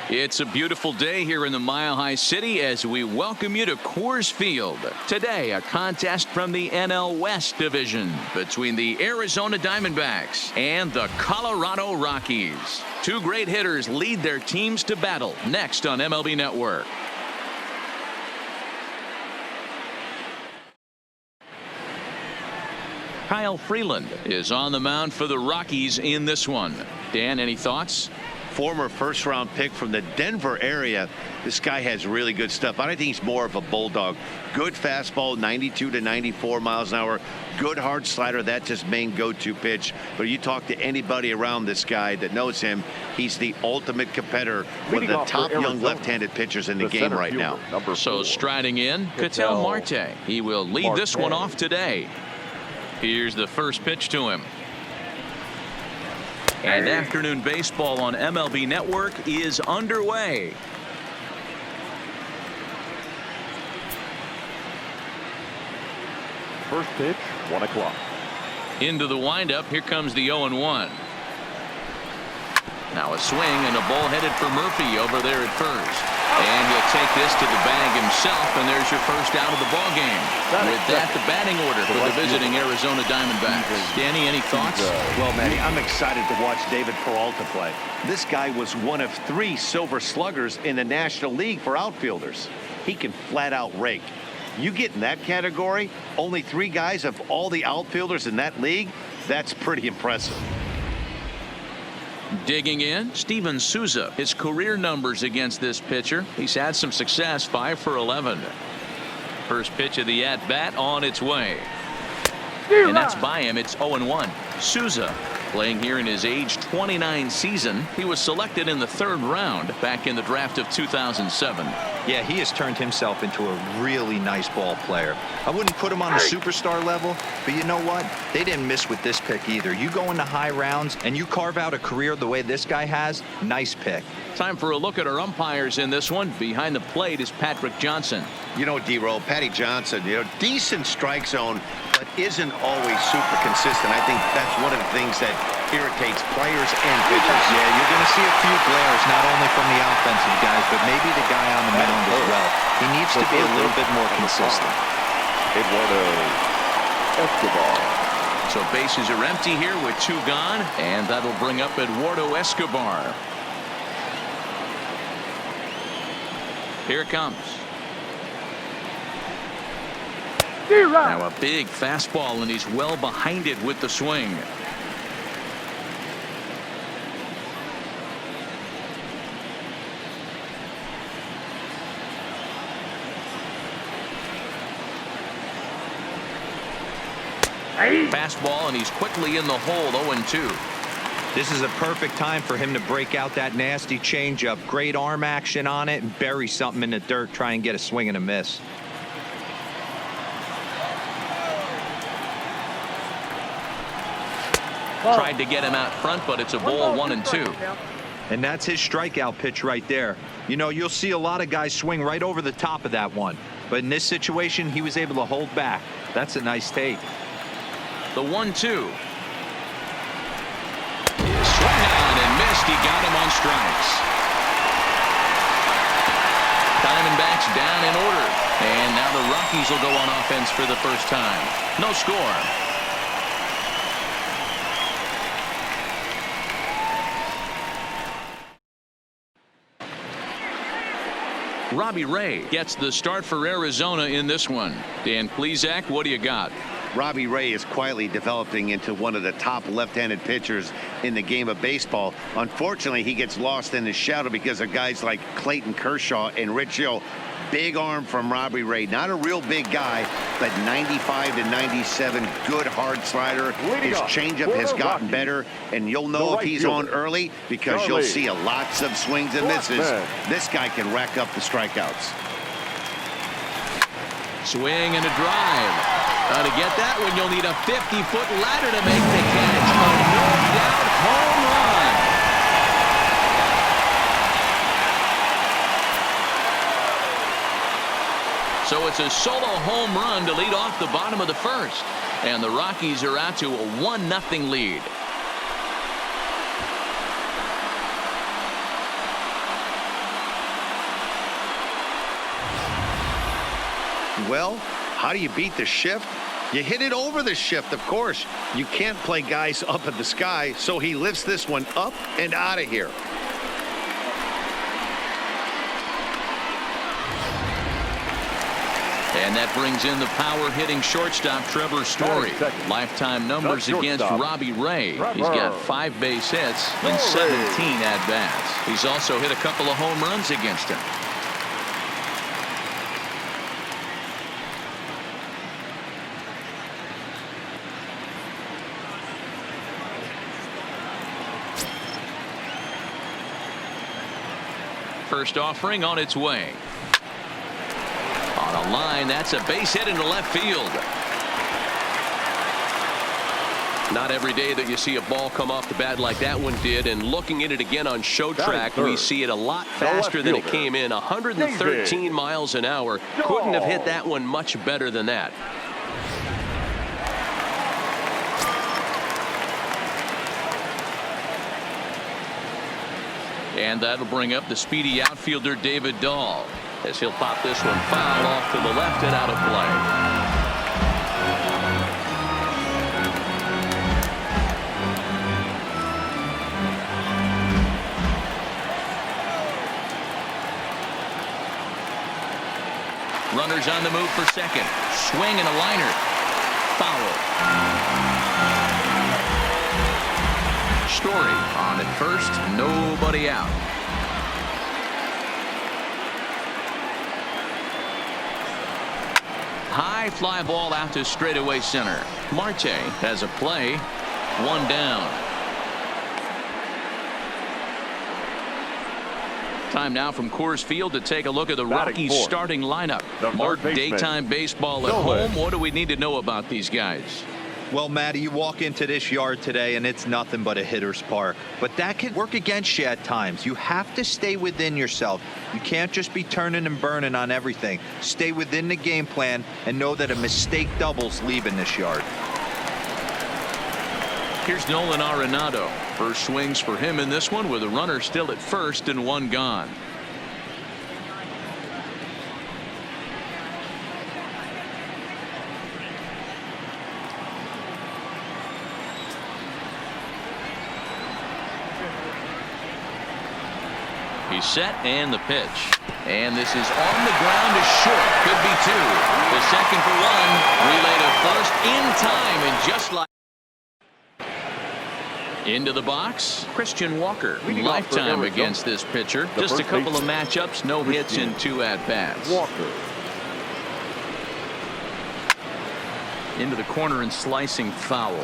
It's a beautiful day here in the Mile High City as we welcome you to Coors Field. Today, a contest from the NL West Division between the Arizona Diamondbacks and the Colorado Rockies. Two great hitters lead their teams to battle next on MLB Network. Kyle Freeland is on the mound for the Rockies in this one. Dan, any thoughts? Former first-round pick from the Denver area. This guy has really good stuff. I think he's more of a bulldog. Good fastball, 92 to 94 miles an hour. Good hard slider. That's his main go-to pitch. But you talk to anybody around this guy that knows him, he's the ultimate competitor. One of the top young left-handed pitchers in the game right now. So striding in, Ketel Marte. He will lead this one off today. Here's the first pitch to him. And afternoon baseball on MLB Network is underway. First pitch, 1 o'clock. Into the windup. Here comes the 0-1. Now a swing and a ball headed for Murphy over there at first. And he'll take this to the bag himself, and there's your first out of the ball game. With that, the batting order for the visiting Arizona Diamondbacks. Danny, any thoughts? Well, Manny, I'm excited to watch David Peralta play. This guy was one of 3 Silver Sluggers in the National League for outfielders. He can flat out rake. You get in that category, only 3 guys of all the outfielders in that league, that's pretty impressive. Digging in, Steven Souza. His career numbers against this pitcher. He's had some success, 5 for 11. First pitch of the at-bat on its way. And that's by him. It's 0-1. Souza playing here in his age 29 season. He was selected in the 3rd round back in the draft of 2007. Yeah, he has turned himself into a really nice ball player. I wouldn't put him on the superstar level, but you know what? They didn't miss with this pick either. You go into high rounds and you carve out a career the way this guy has, nice pick. Time for a look at our umpires in this one. Behind the plate is Patrick Johnson. You know, D-Roll, Patty Johnson, decent strike zone, but isn't always super consistent. I think that's one of the things that irritates players and pitchers. Yeah, you're going to see a few glares, not only from the offensive guys, but maybe the guy on the mound as well. He needs to be a little bit more consistent. Eduardo Escobar. So bases are empty here with 2 gone, and that'll bring up Eduardo Escobar. Here it comes. Now a big fastball, and he's well behind it with the swing. Fastball, and he's quickly in the hole. 0-2. This is a perfect time for him to break out that nasty changeup. Great arm action on it and bury something in the dirt. Try and get a swing and a miss. Tried to get him out front, but it's a ball. 1-2. And that's his strikeout pitch right there. You know, you'll see a lot of guys swing right over the top of that one. But in this situation, he was able to hold back. That's a nice take. The 1-2. Swung on and missed. He got him on strikes. Diamondbacks down in order. And now the Rockies will go on offense for the first time. No score. Robbie Ray gets the start for Arizona in this one. Dan Plesac, what do you got? Robbie Ray is quietly developing into one of the top left-handed pitchers in the game of baseball. Unfortunately, he gets lost in the shadow because of guys like Clayton Kershaw and Rich Hill. Big arm from Robbie Ray. Not a real big guy, but 95 to 97, good hard slider. His changeup has gotten better, and you'll know if he's on early because you'll see lots of swings and misses. This guy can rack up the strikeouts. Swing and a drive. To get that one, you'll need a 50-foot ladder to make the catch. A no-doubt home run. So it's a solo home run to lead off the bottom of the first. And the Rockies are out to a 1-0 lead. Well, how do you beat the shift? You hit it over the shift, of course. You can't play guys up in the sky, so he lifts this one up and out of here. And that brings in the power-hitting shortstop Trevor Story. Lifetime numbers against Robbie Ray. He's got 5 base hits in 17 at-bats. He's also hit a couple of home runs against him. First offering on its way. On a line, that's a base hit into left field. Not every day that you see a ball come off the bat like that one did, and looking at it again on show track, we see it a lot faster than it came in. 113 miles an hour. Couldn't have hit that one much better than that. And that'll bring up the speedy outfielder David Dahl, as he'll pop this one foul off to the left and out of play. Runners on the move for second. Swing and a liner. Foul. Story on at first, nobody out. High fly ball out to straightaway center. Marte has a play. 1 down. Time now from Coors Field to take a look at the Rockies starting lineup. More daytime baseball at home. What do we need to know about these guys? Well, Matty, you walk into this yard today and it's nothing but a hitter's park. But that can work against you at times. You have to stay within yourself. You can't just be turning and burning on everything. Stay within the game plan and know that a mistake doubles leaving this yard. Here's Nolan Arenado. First swings for him in this one with a runner still at first and 1 gone. He's set and the pitch. And this is on the ground to short. Could be 2. The second for 1. Relay to first in time, and just like into the box, Christian Walker. Lifetime against this pitcher. Just a couple of matchups, no hits in 2 at-bats. Walker. Into the corner and slicing foul.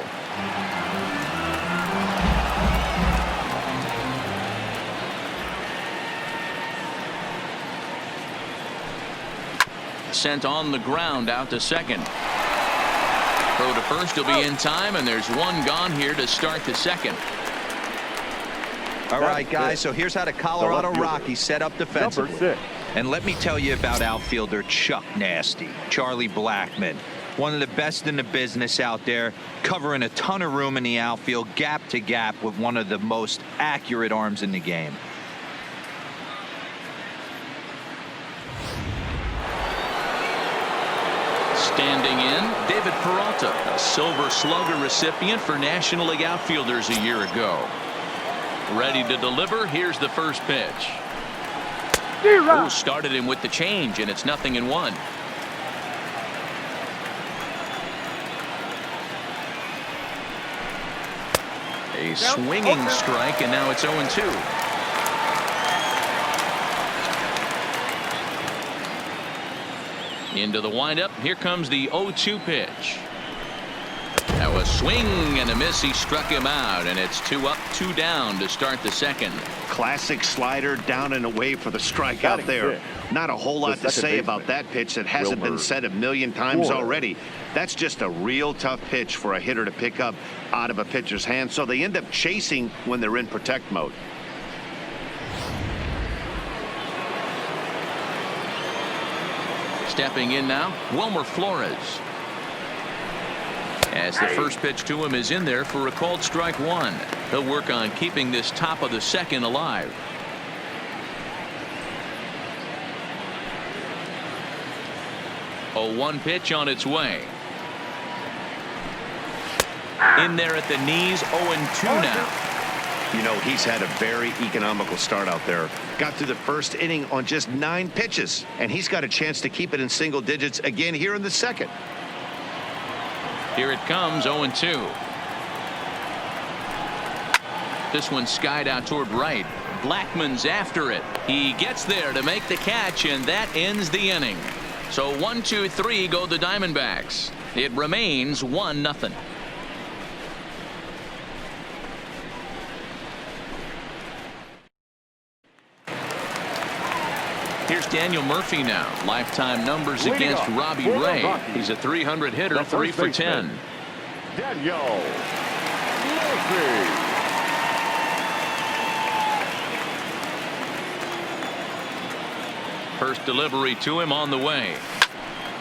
Sent on the ground out to second. Throw to first will be in time, and there's 1 gone here to start the second. All right, guys, so here's how the Colorado Rockies set up defensively. And let me tell you about outfielder Chuck Nasty, Charlie Blackmon. One of the best in the business out there, covering a ton of room in the outfield, gap to gap, with one of the most accurate arms in the game. Standing in, David Peralta, a Silver Slugger recipient for National League outfielders a year ago. Ready to deliver. Here's the first pitch. Oh, started him with the change, and it's 0-1. A swinging strike, and now it's 0-2. Into the windup. Here comes the 0-2 pitch. Now a swing and a miss. He struck him out, and it's 2 up, 2 down to start the second. Classic slider down and away for the strike out there. Not a whole lot to say about that pitch that hasn't been said a million times already. That's just a real tough pitch for a hitter to pick up out of a pitcher's hand, so they end up chasing when they're in protect mode. Stepping in now, Wilmer Flores. As the first pitch to him is in there for a called strike 1. He'll work on keeping this top of the second alive. 0-1 pitch on its way. In there at the knees, 0-2 now. You know, he's had a very economical start out there. Got through the first inning on just 9 pitches, and he's got a chance to keep it in single digits again here in the second. Here it comes, 0-2. This one skied out toward right. Blackman's after it. He gets there to make the catch, and that ends the inning. So 1-2-3 go the Diamondbacks. It remains 1-0. Here's Daniel Murphy now. Lifetime numbers against Robbie Ray. He's a 300 hitter, 3 for 10. Daniel Murphy. First delivery to him on the way.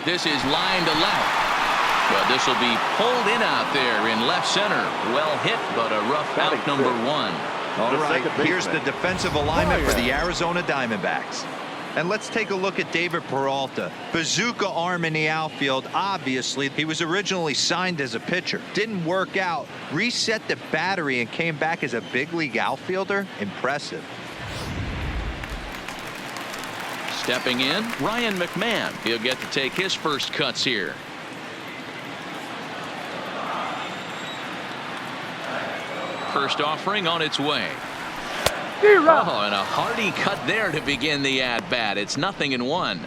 This is line to left. But this will be pulled in out there in left center. Well hit, but a rough out, number 1. All right, here's the defensive alignment for the Arizona Diamondbacks. And let's take a look at David Peralta. Bazooka arm in the outfield. Obviously, he was originally signed as a pitcher. Didn't work out. Reset the battery and came back as a big league outfielder. Impressive. Stepping in, Ryan McMahon. He'll get to take his first cuts here. First offering on its way. Oh, and a hearty cut there to begin the at-bat. It's 0-1.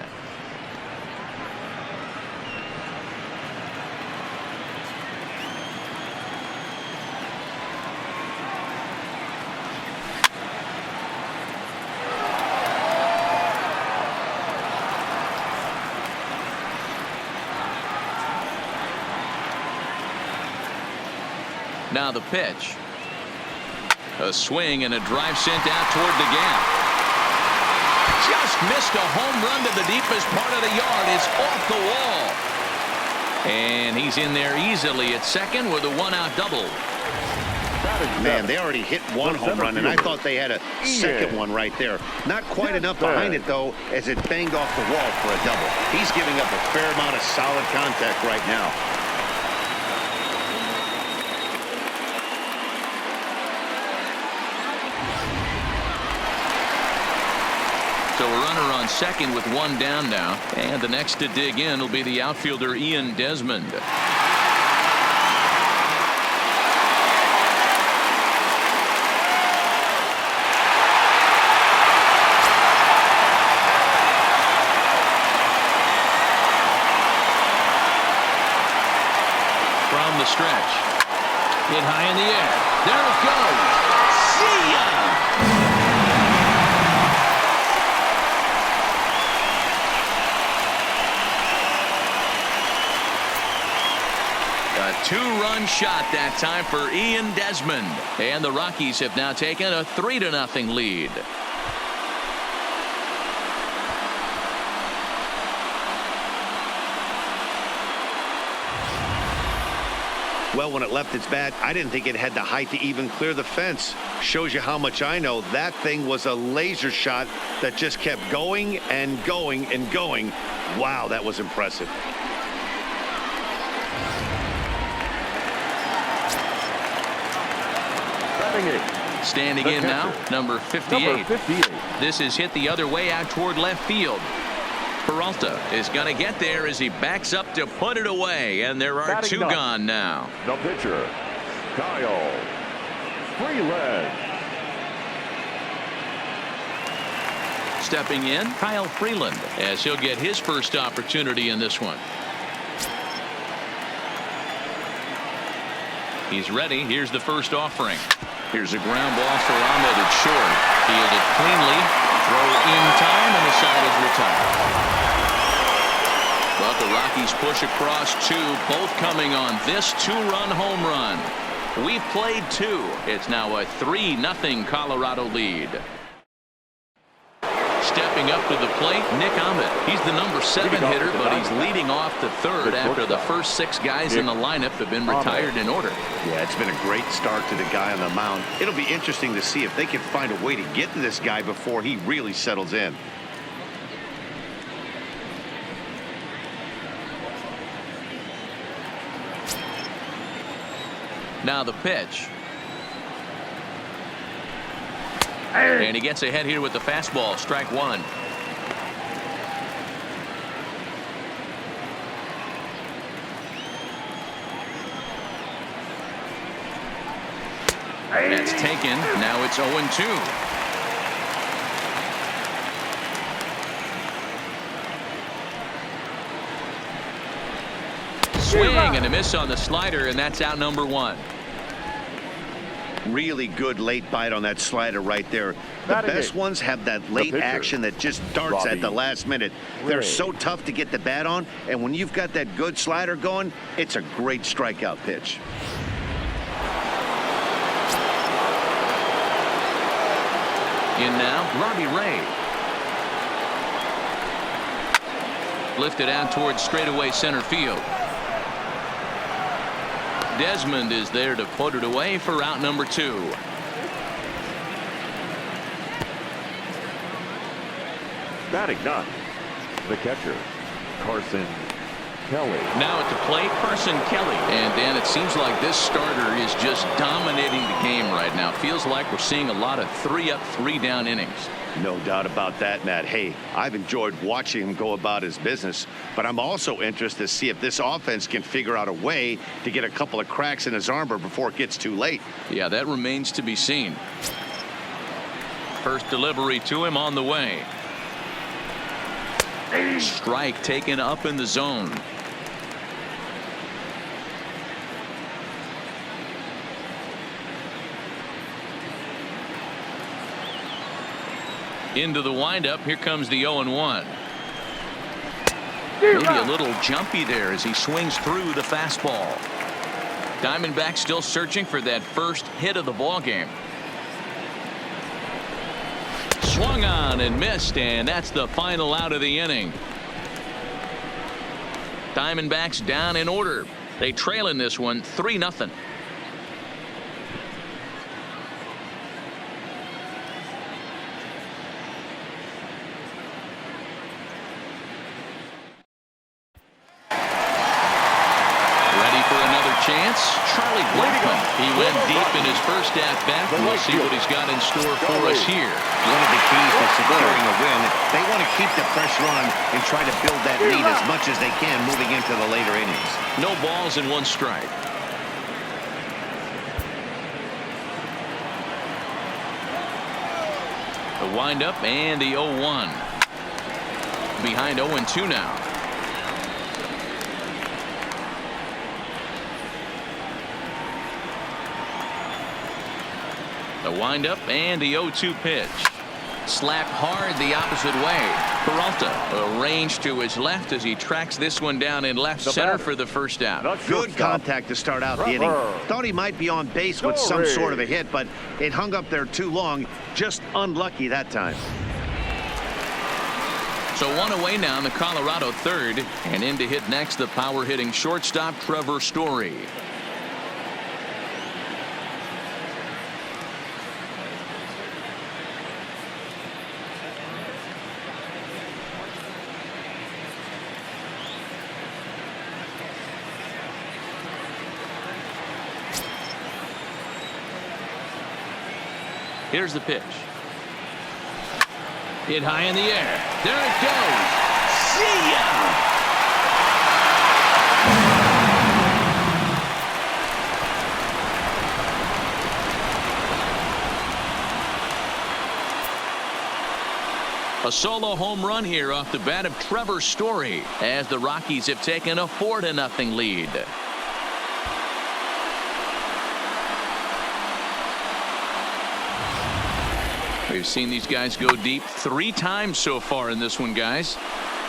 Now the pitch. A swing and a drive sent out toward the gap. Just missed a home run to the deepest part of the yard. It's off the wall. And he's in there easily at second with a 1-out double. Man, they already hit one home run, and I thought they had a second one right there. Not quite enough behind it, though, as it banged off the wall for a double. He's giving up a fair amount of solid contact right now. So a runner on second with 1 down now. And the next to dig in will be the outfielder Ian Desmond. From the stretch. Hit high in the air. There it goes. See ya! A 2-run shot that time for Ian Desmond. And the Rockies have now taken a 3-0 lead. Well, when it left its bat, I didn't think it had the height to even clear the fence. Shows you how much I know. That thing was a laser shot that just kept going and going and going. Wow, that was impressive. Standing in now, number 58. This is hit the other way out toward left field. Peralta is going to get there as he backs up to put it away, and there are 2 gone now. The pitcher, Kyle Freeland. Stepping in, Kyle Freeland, as he'll get his first opportunity in this one. He's ready. Here's the first offering. Here's a ground ball for Ahmed at short. Fielded cleanly. Throw in time, and the side is retired. But the Rockies push across 2, both coming on this 2-run home run. We've played 2. It's now a 3-0 Colorado lead. Stepping up to the plate, Nick Ahmed. He's the number 7 hitter, but he's leading off the 3rd after the first 6 guys in the lineup have been retired in order. Yeah, it's been a great start to the guy on the mound. It'll be interesting to see if they can find a way to get to this guy before he really settles in. Now the pitch. And he gets ahead here with the fastball. Strike one. That's taken. Now it's 0-2. Swing and a miss on the slider, and that's out number one. Really good late bite on that slider right there. The best ones have that late action that just darts at the last minute. They're so tough to get the bat on, and when you've got that good slider going, it's a great strikeout pitch. In now, Robbie Ray. Lifted out towards straightaway center field. Desmond is there to put it away for out number two. Batting ninth, the catcher, Carson Kelly. Now at the plate, Carson Kelly. And Dan, it seems like this starter is just dominating the game right now. Feels like we're seeing a lot of 3-up, 3-down innings. No doubt about that, Matt. Hey, I've enjoyed watching him go about his business, but I'm also interested to see if this offense can figure out a way to get a couple of cracks in his armor before it gets too late. Yeah, that remains to be seen. First delivery to him on the way. Strike taken up in the zone. Into the windup. Here comes the 0-1. Maybe a little jumpy there as he swings through the fastball. Diamondbacks still searching for that first hit of the ball game. Swung on and missed, and that's the final out of the inning. Diamondbacks down in order. They trail in this one 3-0. Chance. Charlie Blackmon. He went deep in his first at-bat. We'll see what he's got in store for us here. One of the keys to securing a win, they want to keep the pressure on and try to build that lead as much as they can moving into the later innings. No balls and one strike. The windup and the 0-1. Behind 0-2 now. The windup and the 0-2 pitch. Slapped hard the opposite way. Peralta arranged to his left as he tracks this one down in left center for the first out. Good contact to start out the inning. Thought he might be on base with some sort of a hit, but it hung up there too long. Just unlucky that time. So one away now in the Colorado third, and in to hit next the power hitting shortstop Trevor Story. Here's the pitch. Hit high in the air. There it goes. See ya! A solo home run here off the bat of Trevor Story as the Rockies have taken a 4-0 lead. We've seen these guys go deep 3 times so far in this one, guys.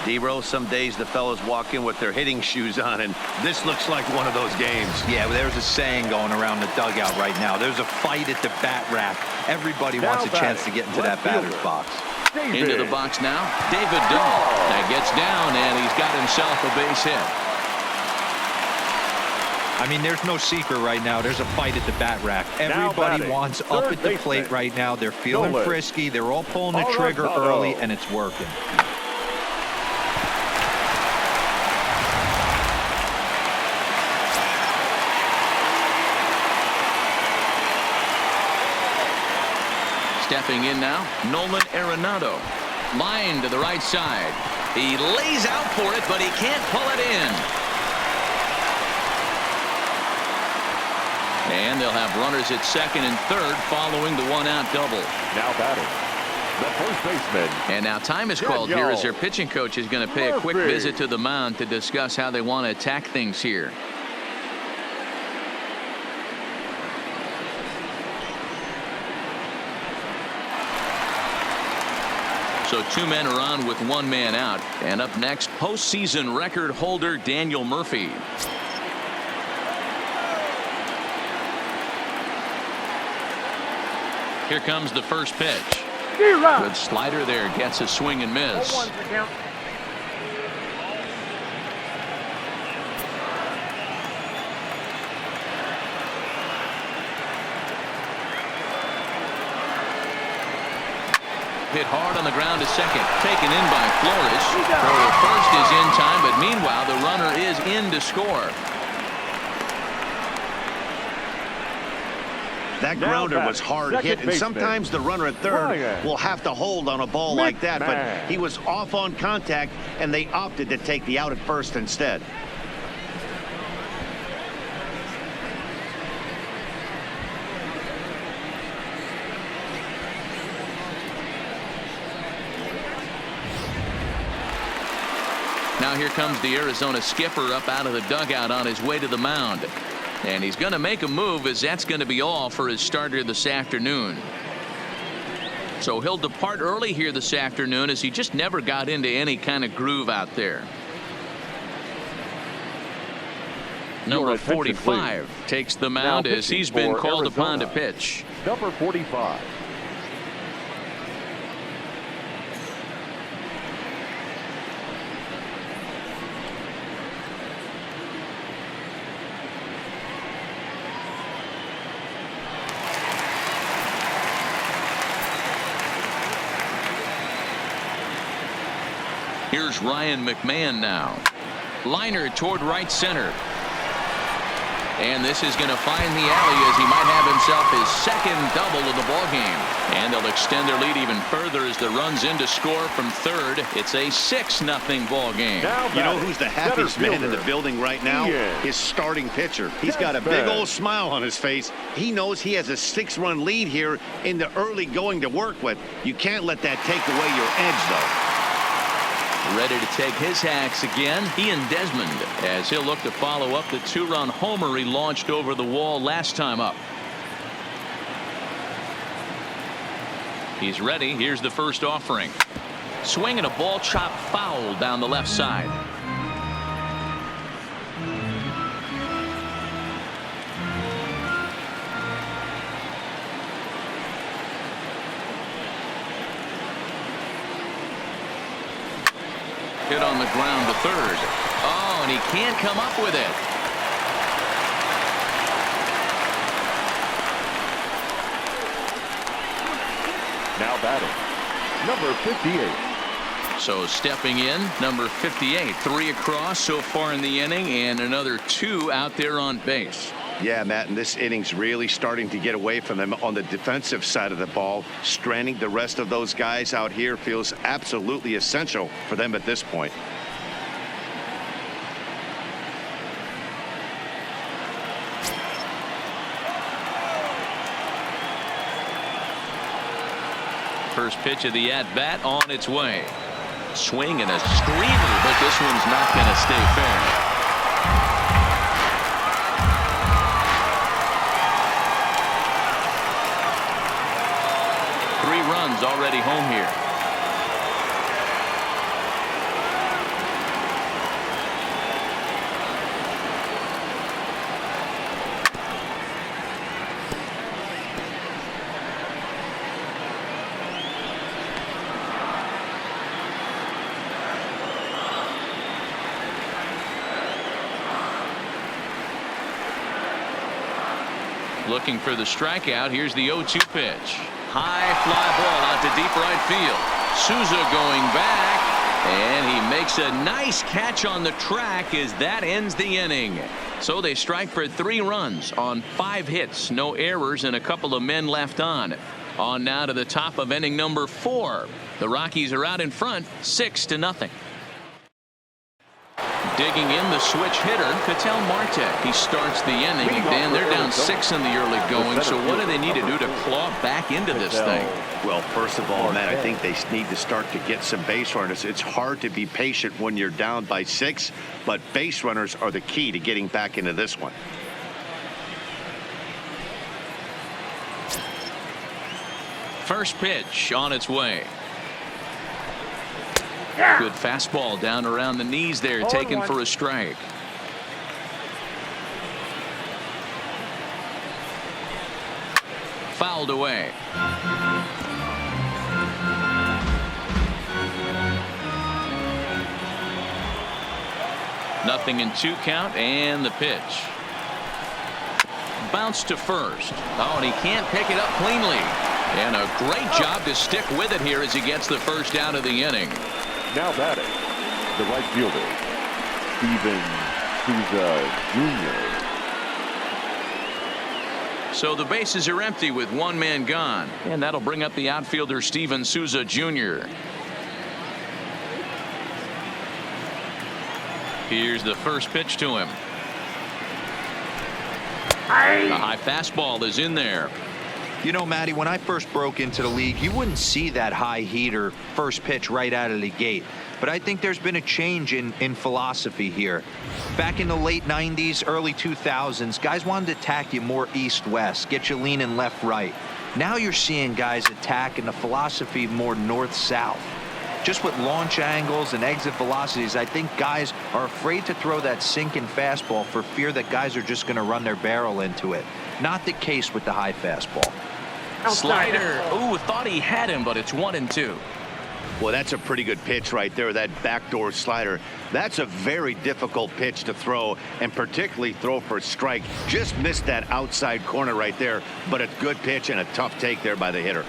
D-Roll, some days the fellas walk in with their hitting shoes on, and this looks like one of those games. Yeah, well, there's a saying going around the dugout right now. There's a fight at the bat rack. Everybody wants a chance to get into that batter's box. Into the box now, David Dahl. That gets down, and he's got himself a base hit. I mean, there's no secret right now. There's a fight at the bat rack. Everybody wants up at the plate right now. They're feeling frisky. They're all pulling the trigger early, and it's working. Stepping in now, Nolan Arenado. Line to the right side. He lays out for it, but he can't pull it in. And they'll have runners at second and third following the one-out double. Now batting, the first baseman. And now time is called here as their pitching coach is going to pay a quick visit to the mound to discuss how they want to attack things here. So 2 men are on with 1 man out. And up next, postseason record holder Daniel Murphy. Here comes the first pitch. Good slider there. Gets a swing and miss. Hit hard on the ground to second. Taken in by Flores. Throw to first is in time, but meanwhile the runner is in to score. That grounder was hard hit, and sometimes the runner at third will have to hold on a ball like that, but he was off on contact, and they opted to take the out at first instead. Now here comes the Arizona skipper up out of the dugout on his way to the mound. And he's going to make a move, as that's going to be all for his starter this afternoon. So he'll depart early here this afternoon, as he just never got into any kind of groove out there. Number 45 takes the mound as he's been called upon to pitch. Number 45. Here's Ryan McMahon now. Liner toward right center. And this is going to find the alley, as he might have himself his second double of the ballgame. And they'll extend their lead even further as the run's in to score from third. It's a 6-0 ball game. You know who's the happiest man in the building right now? His starting pitcher. He's got a big old smile on his face. He knows he has a 6-run lead here in the early going to work with. You can't let that take away your edge, though. Ready to take his hacks again, Ian Desmond, as he'll look to follow up the 2-run homer he launched over the wall last time up. He's ready. Here's the first offering. Swing and a ball chopped foul down the left side. Hit on the ground to third. Oh, and he can't come up with it. Now batting, number 58. So stepping in, number 58. 3 across so far in the inning, and another 2 out there on base. Yeah, Matt, and this inning's really starting to get away from them on the defensive side of the ball. Stranding the rest of those guys out here feels absolutely essential for them at this point. First pitch of the at-bat on its way. Swing and a screamer, but this one's not going to stay fair. Already home here. Looking for the strikeout. Here's the 0-2 pitch. High fly ball out to deep right field. Souza going back, and he makes a nice catch on the track as that ends the inning. So they strike for 3 runs on 5 hits, no errors, and a couple of men left on. On now to the top of inning number 4. The Rockies are out in front 6-0. Digging in the switch hitter, Ketel Marte. He starts the inning, and Dan, they're down 6 in the early going, so what do they need to do to claw back into this thing? Well, first of all, Matt, I think they need to start to get some base runners. It's hard to be patient when you're down by 6, but base runners are the key to getting back into this one. First pitch on its way. Good fastball down around the knees there, taken for a strike. Fouled away. Nothing in 2 count, and the pitch. Bounce to first. Oh, and he can't pick it up cleanly. And a great job to stick with it here as he gets the first out of the inning. Now batting, the right fielder, Steven Souza Jr. So the bases are empty with 1 man gone, and that'll bring up the outfielder Steven Souza Jr. Here's the first pitch to him. The high fastball is in there. You know, Matty, when I first broke into the league, you wouldn't see that high heater first pitch right out of the gate. But I think there's been a change in philosophy here. Back in the late 90s, early 2000s, guys wanted to attack you more east-west, get you leaning left-right. Now you're seeing guys attack in the philosophy more north-south. Just with launch angles and exit velocities, I think guys are afraid to throw that sinking fastball for fear that guys are just going to run their barrel into it. Not the case with the high fastball. Slider. Ooh, thought he had him, but it's 1-2. Well, that's a pretty good pitch right there, that backdoor slider. That's a very difficult pitch to throw, and particularly throw for a strike. Just missed that outside corner right there, but a good pitch and a tough take there by the hitter.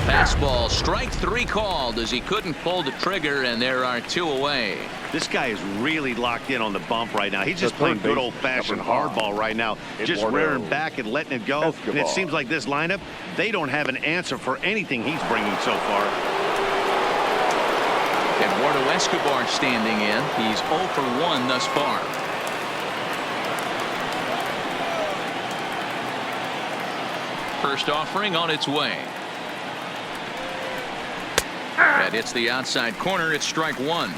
Fastball, strike 3 called as he couldn't pull the trigger, and there are 2 away. This guy is really locked in on the bump right now. He's just playing good old-fashioned hardball right now, just rearing back and letting it go. And it seems like this lineup, they don't have an answer for anything he's bringing so far. Eduardo Escobar standing in. He's 0 for 1 thus far. First offering on its way. That hits the outside corner. It's strike 1.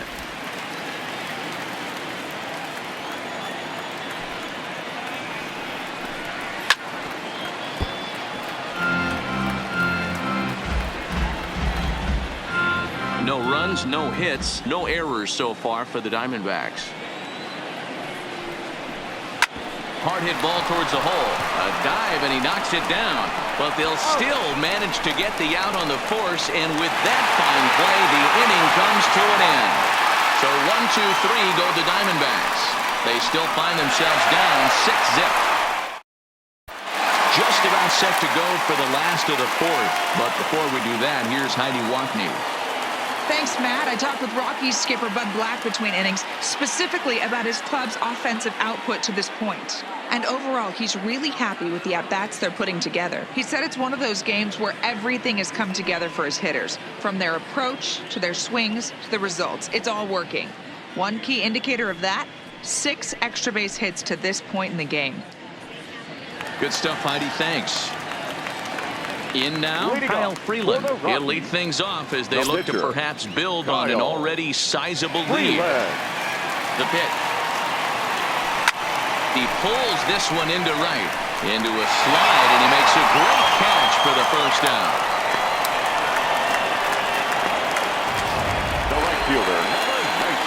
No runs, no hits, no errors so far for the Diamondbacks. Hard hit ball towards the hole. A dive, and he knocks it down. But they'll still manage to get the out on the force, and with that fine play, the inning comes to an end. So 1-2-3 go the Diamondbacks. They still find themselves down 6-zip. Just about set to go for the last of the 4th. But before we do that, here's Heidi Wackney. Thanks, Matt. I talked with Rockies skipper Bud Black between innings, specifically about his club's offensive output to this point. And overall, he's really happy with the at-bats they're putting together. He said it's one of those games where everything has come together for his hitters, from their approach to their swings to the results. It's all working. One key indicator of that, 6 extra base hits to this point in the game. Good stuff, Heidi. Thanks. In now, Kyle Freeland. He'll lead things off as they look to perhaps build on an already sizable lead. The pitch. He pulls this one into right, into a slide, and he makes a great catch for the first out. The right fielder, number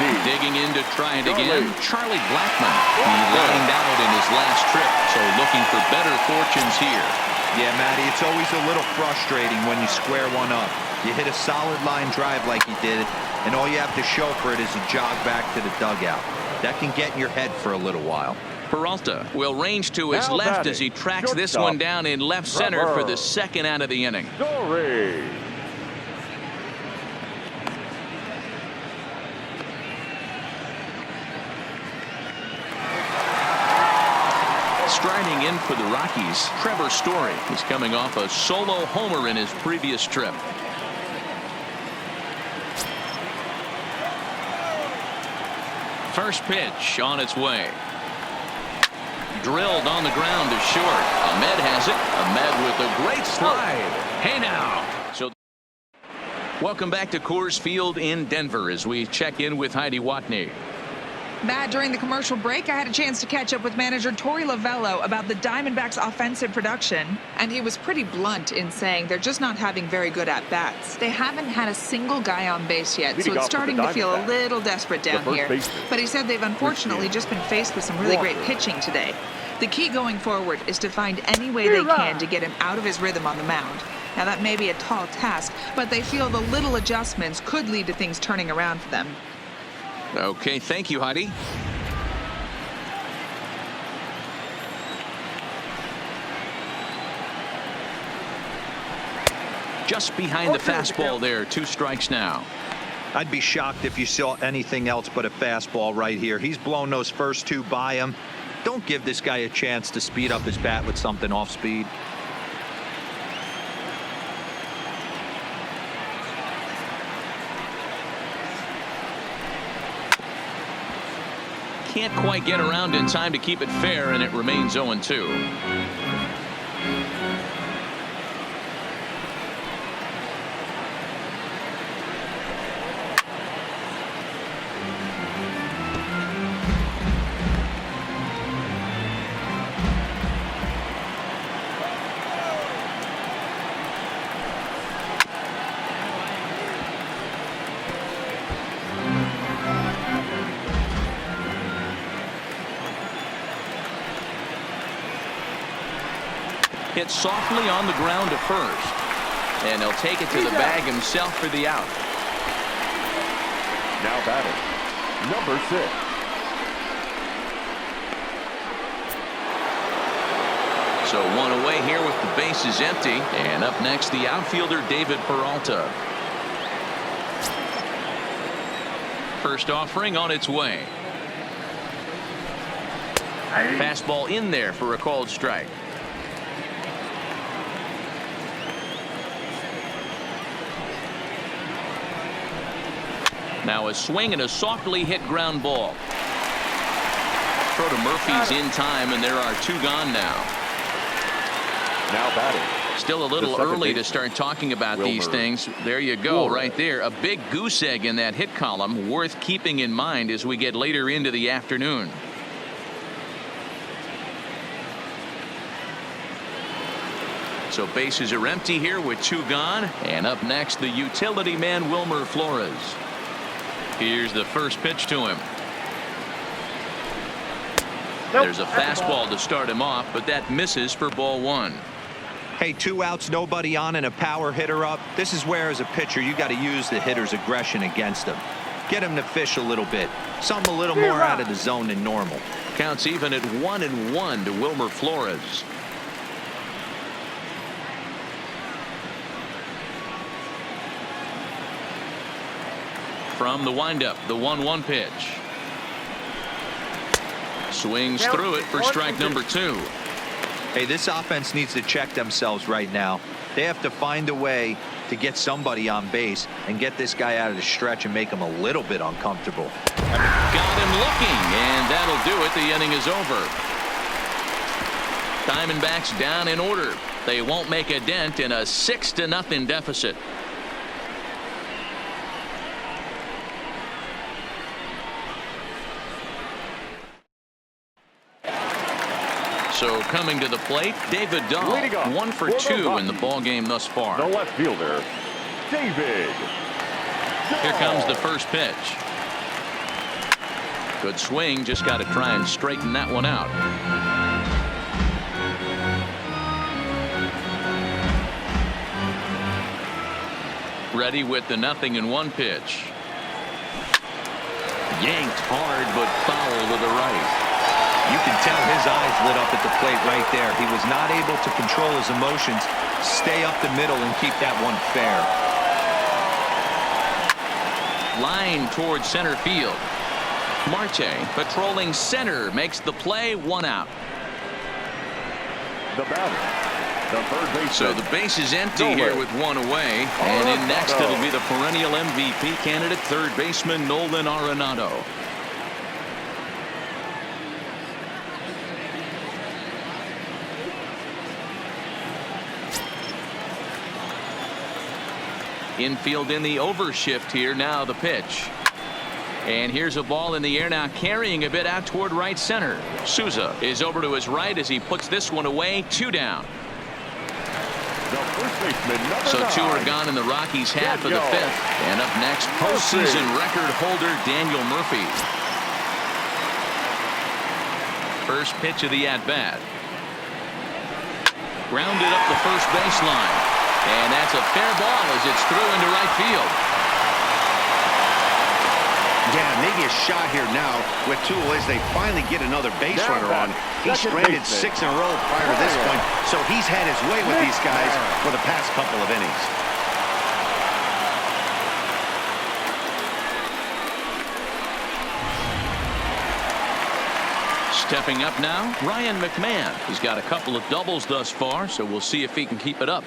19. Digging in to try it again, Charlie Blackmon. He lined out in his last trip, so looking for better fortunes here. Yeah, Matty, it's always a little frustrating when you square one up. You hit a solid line drive like he did, and all you have to show for it is a jog back to the dugout. That can get in your head for a little while. Peralta will range to his left as he tracks this one down in left center for the second out of the inning. Striding in for the Rockies, Trevor Story. He's coming off a solo homer in his previous trip. First pitch on its way. Drilled on the ground to short. Ahmed has it. Ahmed with a great slide. Hey now. So welcome back to Coors Field in Denver as we check in with Heidi Watney. Matt, during the commercial break, I had a chance to catch up with manager Torey Lovello about the Diamondbacks' offensive production, and he was pretty blunt in saying they're just not having very good at-bats. They haven't had a single guy on base yet, so it's starting to feel a little desperate down here. But he said they've unfortunately just been faced with some really great pitching today. The key going forward is to find any way they can to get him out of his rhythm on the mound. Now, that may be a tall task, but they feel the little adjustments could lead to things turning around for them. Okay, thank you, Heidi. Just behind the fastball there. 2 strikes now. I'd be shocked if you saw anything else but a fastball right here. He's blown those first 2 by him. Don't give this guy a chance to speed up his bat with something off speed. Can't quite get around in time to keep it fair, and it remains 0-2. Hit softly on the ground to first. And he'll take it to the bag himself for the out. Now batting, number 6. So 1 away here with the bases empty. And up next, the outfielder David Peralta. First offering on its way. Fastball in there for a called strike. Now a swing and a softly hit ground ball. Throw to Murphy's in time, and there are 2 gone now. Now batting. Still a little early to start talking about these things. There you go, right there. A big goose egg in that hit column, worth keeping in mind as we get later into the afternoon. So bases are empty here with 2 gone. And up next, the utility man Wilmer Flores. Here's the first pitch to him. There's a fastball to start him off, but that misses for ball 1. Hey, 2 outs, nobody on, and a power hitter up. This is where, as a pitcher, you got to use the hitter's aggression against him. Get him to fish a little bit. Something a little more out of the zone than normal. Counts even at 1-1 to Wilmer Flores. From the windup, the 1-1 pitch. Swings through it for strike number 2. Hey, this offense needs to check themselves right now. They have to find a way to get somebody on base and get this guy out of the stretch and make him a little bit uncomfortable. Got him looking, and that'll do it. The inning is over. Diamondbacks down in order. They won't make a dent in a 6-0 deficit. So coming to the plate, David Dahl, 1 for 2 in the ball game thus far. The left fielder, David. Here comes the first pitch. Good swing, just got to try and straighten that one out. Ready with the 0-1 pitch. Yanked hard, but foul to the right. You can tell his eyes lit up at the plate right there. He was not able to control his emotions, stay up the middle, and keep that one fair. Line towards center field. Marte patrolling center makes the play, 1 out. The batter, the third baseman. So the base is empty here with one away. And in next, it'll be the perennial MVP candidate, third baseman Nolan Arenado. Infield in the overshift here. Now the pitch. And here's a ball in the air now, carrying a bit out toward right center. Souza is over to his right as he puts this one away. 2 down. The first baseman, So 2 are gone in the Rockies' half of the 5th. And up next, postseason record holder Daniel Murphy. First pitch of the at-bat. Grounded up the first baseline. And that's a fair ball as it's through into right field. Yeah, maybe a shot here now with 2 as they finally get another base runner on. He's stranded 6 in a row prior to this point, so he's had his way with these guys for the past couple of innings. Stepping up now, Ryan McMahon. He's got a couple of doubles thus far, so we'll see if he can keep it up.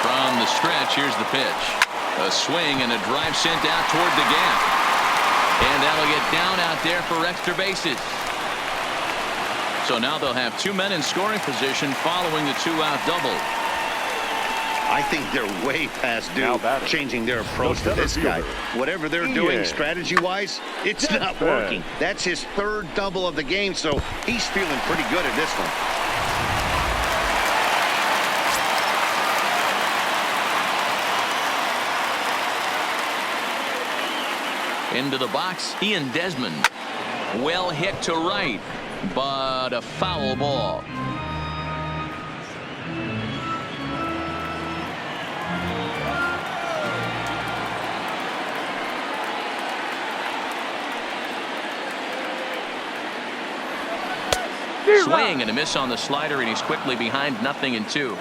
From the stretch, here's the pitch. A swing and a drive sent out toward the gap. And that'll get down out there for extra bases. So now they'll have 2 men in scoring position following the 2-out double. I think they're way past due changing their approach to this guy. Whatever they're doing strategy-wise, it's not working. That's his 3rd double of the game, so he's feeling pretty good at this one. Into the box, Ian Desmond. Well hit to right, but a foul ball. Swing and a miss on the slider, and he's quickly behind 0-2.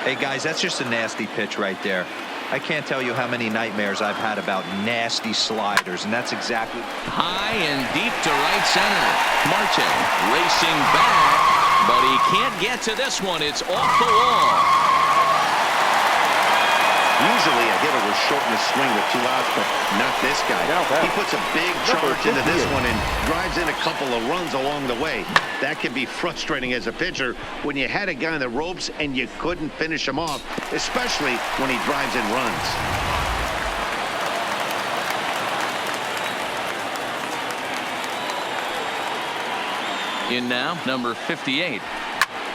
Hey, guys, that's just a nasty pitch right there. I can't tell you how many nightmares I've had about nasty sliders, and that's exactly. High and deep to right center. Marte racing back, but he can't get to this one. It's off the wall. Usually a hitter will shorten his swing with 2 outs, but not this guy. He puts a big charge into this one and drives in a couple of runs along the way. That can be frustrating as a pitcher when you had a guy on the ropes and you couldn't finish him off, especially when he drives in runs. In now, number 58.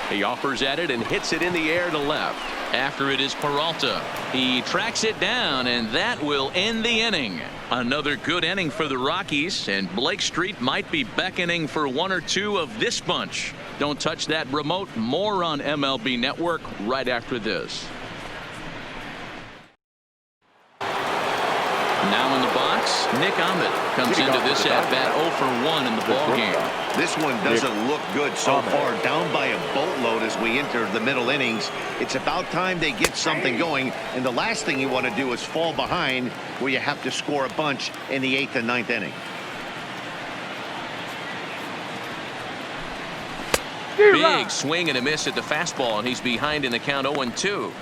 He offers at it and hits it in the air to left. After it is Peralta. He tracks it down, and that will end the inning. Another good inning for the Rockies, and Blake Street might be beckoning for 1 or 2 of this bunch. Don't touch that remote. More on MLB Network right after this. Now in the box, Nick Ahmed comes into this at-bat 0 for 1 in the ballgame. This one doesn't look good so far. Down by a boatload as we enter the middle innings. It's about time they get something going, and the last thing you want to do is fall behind where you have to score a bunch in the 8th and 9th inning. Big swing and a miss at the fastball, and he's behind in the count 0-2.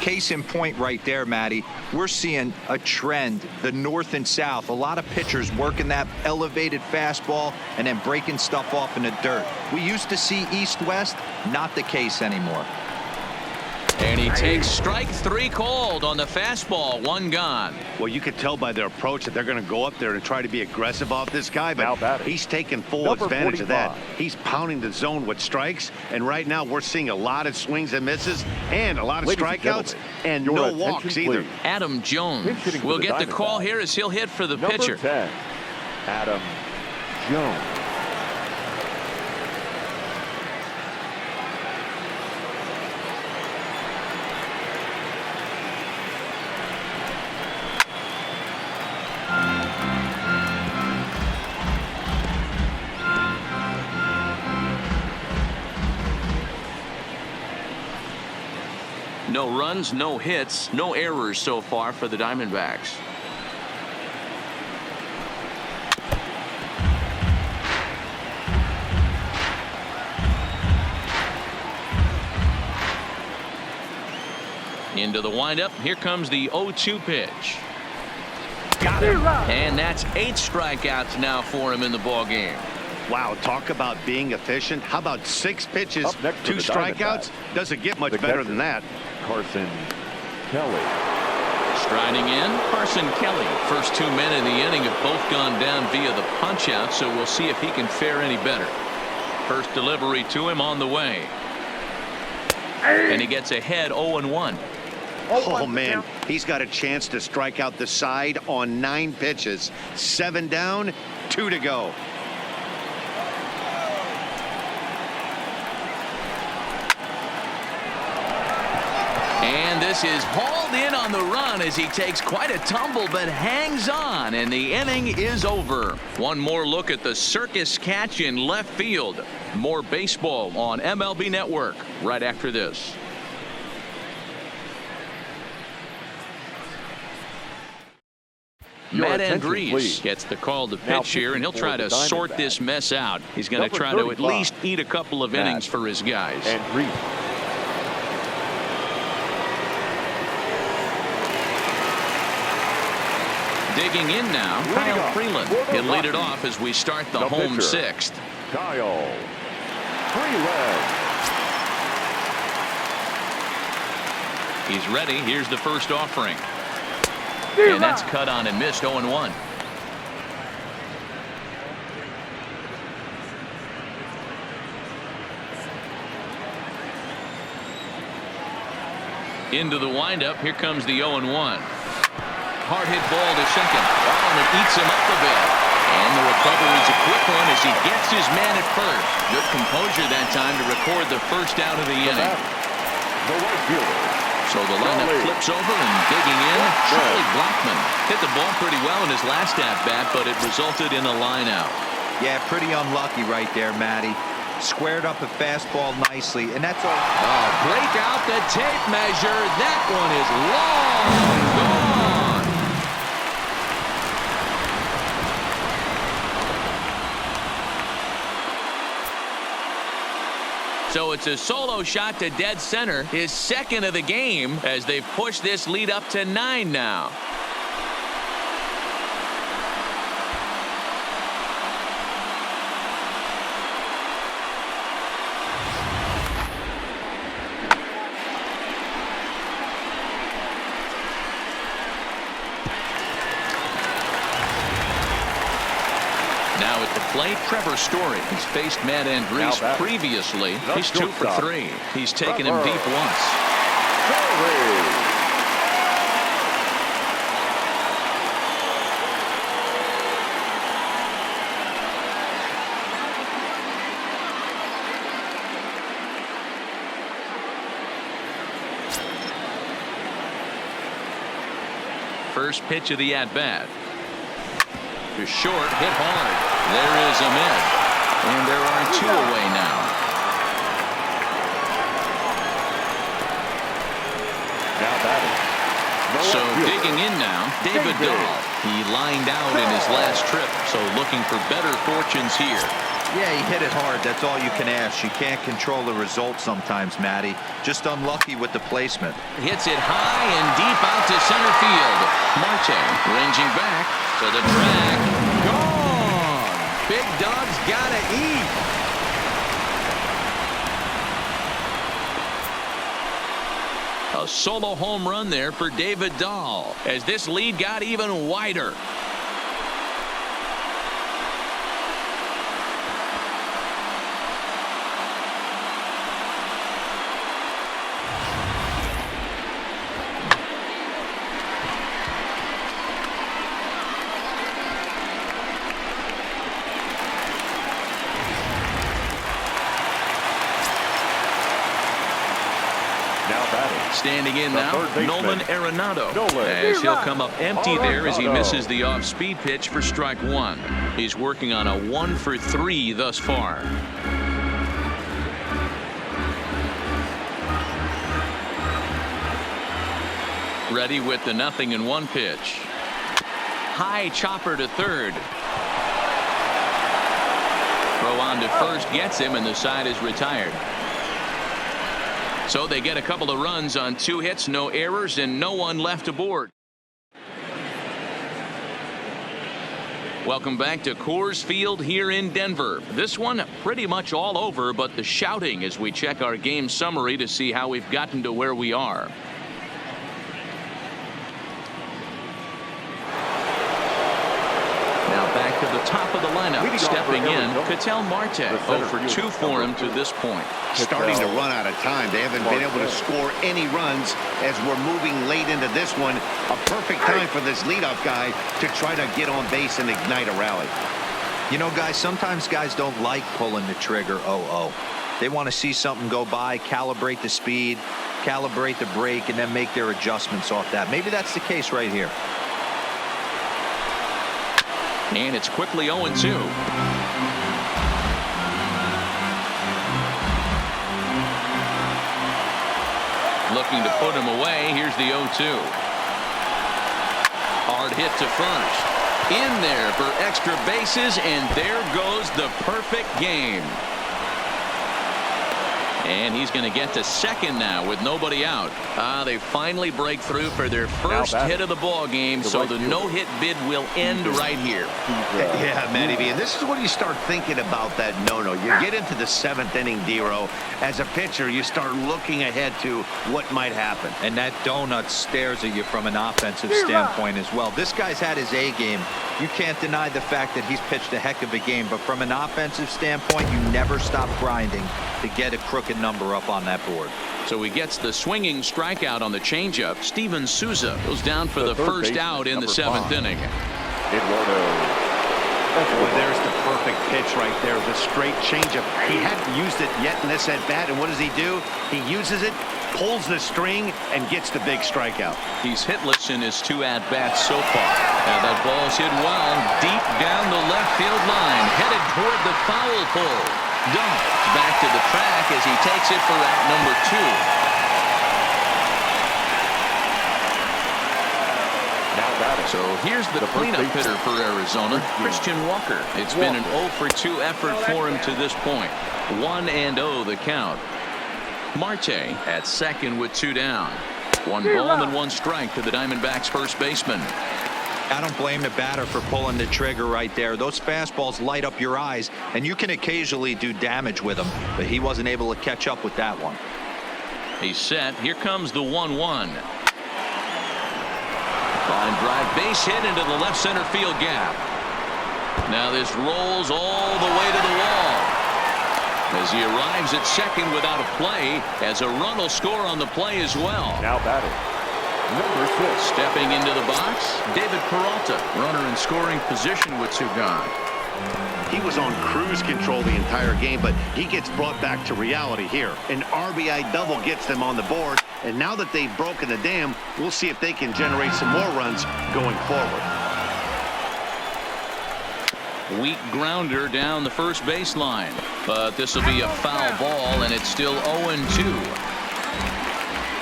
Case in point right there, Matty. We're seeing a trend, the north and south. A lot of pitchers working that elevated fastball and then breaking stuff off in the dirt. We used to see east-west, not the case anymore. And he takes strike 3 called on the fastball. 1 gone. Well, you could tell by their approach that they're going to go up there and try to be aggressive off this guy, but he's taking full advantage of that. He's pounding the zone with strikes, and right now we're seeing a lot of swings and misses and a lot of strikeouts and no walks either. Adam Jones will get the call here as he'll hit for the pitcher. 10, Adam Jones. No runs, no hits, no errors so far for the Diamondbacks. Into the windup. Here comes the 0-2 pitch. Got it. And that's 8 strikeouts now for him in the ball game. Wow, talk about being efficient. How about 6 pitches, 2 strikeouts? Doesn't get much better than that. Carson Kelly. Striding in, Carson Kelly. First 2 men in the inning have both gone down via the punch-out, so we'll see if he can fare any better. First delivery to him on the way. And he gets ahead 0-1. Oh, man, he's got a chance to strike out the side on 9 pitches. 7 down, 2 to go. And this is hauled in on the run as he takes quite a tumble but hangs on, and the inning is over. One more look at the circus catch in left field. More baseball on MLB Network right after this. Matt Andrees gets the call to pitch here, and he'll try to sort this mess out. He's going to try to at least eat a couple of innings for his guys. Digging in now, Kyle Freeland. He'll lead it off as we start the home pitcher. 6th. Kyle Freeland. He's ready. Here's the first offering. And that's cut on and missed. 0-1. Into the windup. Here comes the 0-1. Hard hit ball to second. Oh, and it eats him up a bit. And the recovery is a quick one as he gets his man at first. Good composure that time to record the first out of the inning. The right fielder. So the lineup flips over, and digging in, Charlie Blackmon hit the ball pretty well in his last at-bat, but it resulted in a line-out. Yeah, pretty unlucky right there, Matty. Squared up a fastball nicely, and that's all. Oh, break out the tape measure. That one is long gone. So it's a solo shot to dead center, his second of the game, as they've pushed this lead up to 9 now. Now at the plate, Trevor Story. He's faced Matt Andrees previously. He's 2 for 3. He's taken him deep once. First pitch of the at-bat. To short, hit hard. There is Ahmed. And there are 2 away now. So digging in now, David Dahl. He lined out in his last trip, so looking for better fortunes here. Yeah, he hit it hard. That's all you can ask. You can't control the result sometimes, Matty. Just unlucky with the placement. Hits it high and deep out to center field. Marte ranging back to the track. Gone. Big dog's gotta eat. A solo home run there for David Dahl as this lead got even wider. Standing in now, Nolan Arenado, as he'll come up empty there as he misses the off-speed pitch for strike 1. He's working on a 1 for 3 thus far. Ready with the 0-1 pitch. High chopper to third. Throw on to first gets him, and the side is retired. So they get a couple of runs on 2 hits, no errors, and no one left aboard. Welcome back to Coors Field here in Denver. This one pretty much all over, but the shouting as we check our game summary to see how we've gotten to where we are. Now back to the top of the lineup. Stepping in, Ketel Marte. 0 for 2 for him to this point. Starting to run out of time. They haven't been able to score any runs as we're moving late into this one. A perfect time for this leadoff guy to try to get on base and ignite a rally. You know, guys, sometimes guys don't like pulling the trigger 0-0. They want to see something go by, calibrate the speed, calibrate the brake, and then make their adjustments off that. Maybe that's the case right here. And it's quickly 0-2. Looking to put him away. Here's the 0-2. Hard hit to first. In there for extra bases, and there goes the perfect game. And he's going to get to second now with nobody out. They finally break through for their first hit of the ball game, so the no-hit bid will end right here. Yeah, Matty B, and this is when you start thinking about that no-no. You get into the 7th inning, D-Row. As a pitcher, you start looking ahead to what might happen. And that donut stares at you from an offensive standpoint as well. This guy's had his A game. You can't deny the fact that he's pitched a heck of a game, but from an offensive standpoint, you never stop grinding to get a crooked number up on that board. So he gets the swinging strikeout on the changeup. Steven Souza goes down for the first out in the 7th inning. Well, there's the perfect pitch right there, the straight changeup. He hadn't used it yet in this at-bat, and what does he do? He uses it, pulls the string, and gets the big strikeout. He's hitless in his 2 at-bats so far. Now that ball's hit well, deep down the left field line, headed toward the foul pole. Dumped back to the track as he takes it for out number 2. So here's the cleanup hitter for Arizona, Christian Walker. It's been an 0 for 2 effort for him to this point. 1-0 the count. Marte at second with 2 down. 1 ball and 1 strike to the Diamondbacks first baseman. I don't blame the batter for pulling the trigger right there. Those fastballs light up your eyes, and you can occasionally do damage with them, but he wasn't able to catch up with that one. He's set. Here comes the 1-1. Line drive base hit into the left center field gap. Now this rolls all the way to the wall as he arrives at second without a play, as a run will score on the play as well. Now batting, number 6. Stepping into the box, David Peralta, runner in scoring position with 2 gone. He was on cruise control the entire game, but he gets brought back to reality here. An RBI double gets them on the board, and now that they've broken the dam, we'll see if they can generate some more runs going forward. Weak grounder down the first baseline, but this will be a foul ball, and it's still 0-2.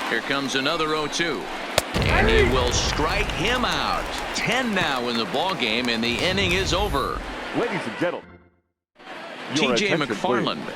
Here comes another 0-2. And he will strike him out. 10 now in the ball game, and the inning is over. Ladies and gentlemen, TJ McFarland